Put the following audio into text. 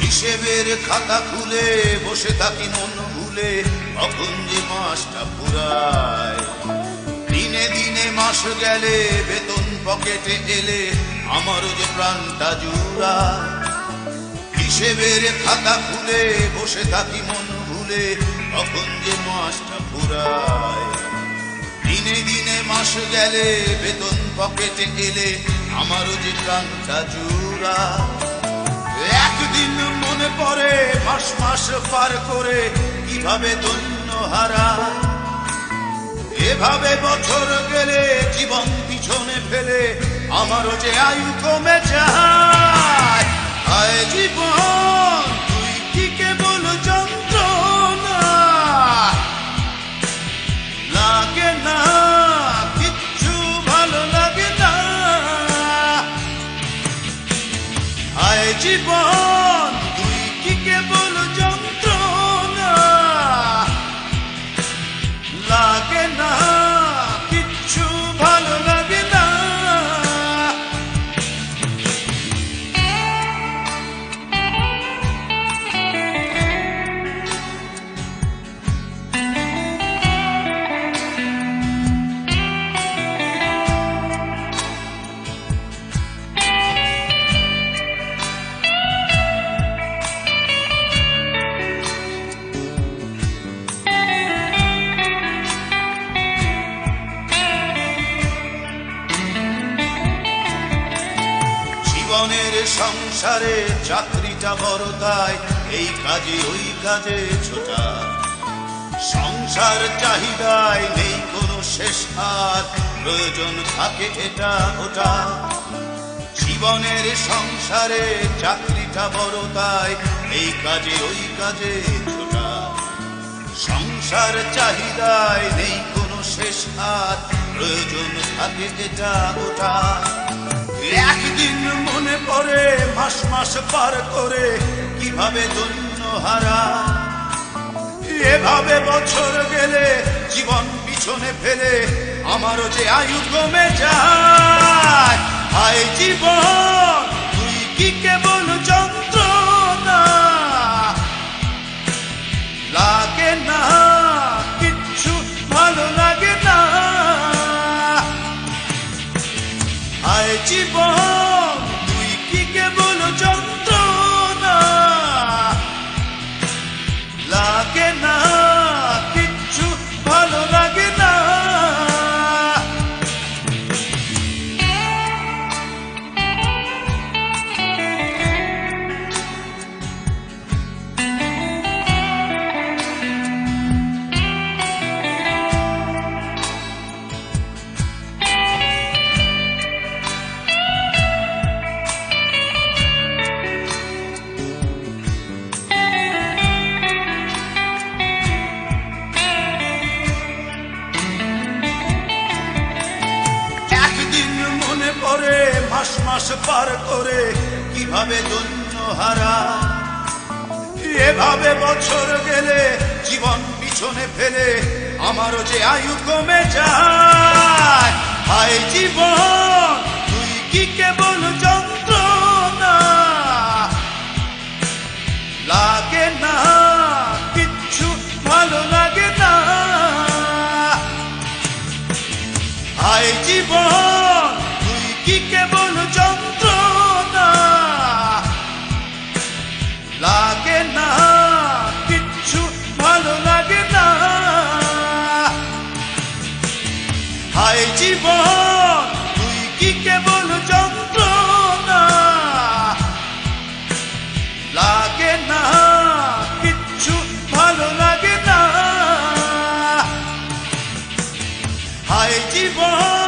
হিসেবের খাতা খুলে বসে থাকি মন ভুলে, কখন যে মাসটা ফুরায়। দিনে দিনে মাস গেলে বেতন পকেটে এলে আমারও যে প্রাণটা জুড়ায়। হিসেবের খাতা খুলে বসে থাকি মন ভুলে, কখন যে মাসটা ফুরায়। দিনে দিনে মাস গেলে বেতন পকেটে এলে আমারও যে প্রাণটা জুড়ায়। একদিন মনে পড়ে মাস মাস পার করে কিভাবে ধন্য হারায়। এভাবে বছর গেলে জীবন পিছনে ফেলে আমারও যে আয়ু কমে যায়। হায় জীবন তুই কি কেবল যন্ত্রণা, লাগে না কিচ্ছু ভালো লাগে না। হায় জীবন তুই কি কেবল যন্ত্রণা, লাগে না কিচ্ছু ভালো লাগে না। জীবনের সংসারে চাকরিটা বড়, তাই এই কাজে ওই কাজে ছোটা। সংসার চাহিদায় নেই কোনো শেষ, আর প্রয়োজন থাকে এটা ওটা। জীবনের সংসারে চাকরিটা বড়, তাই এই কাজে ওই কাজে ছোটা। সংসার চাহিদায় নেই কোনো শেষ, আর প্রয়োজন থাকে এটা ওটা। একদিন মনে পড়ে মাস মাস পার করে কিভাবে ধন্য হারায়। এভাবে বছর গেলে জীবন পিছনে ফেলে আমারও যে আয়ু কমে যায়। হায় জীবন তুই কি কেবল যন্ত্রণা, লাগে না কিচ্ছু ভালো লাগে না। হায় জীবন তুই কি কেবল যন্ত্রণা, লাগে না কিচ্ছু ভালো লাগে না। মাস মাস পার করে কিভাবে ধন্য হারায়। এভাবে বছর গেলে জীবন পিছনে ফেলে আমারও যে আয়ু কমে যায়। হায় জীবন তুই কি কেবল যন্ত্রণা, লাগে না কিচ্ছু ভালো লাগে না। হায় জীবন কি কেবল যন্ত্রণা, লাগে না কিচ্ছু ভালো লাগে না। হায় জীবন তুই কি কেবল যন্ত্রণা, লাগে না কিচ্ছু ভালো লাগে না। হায় জীবন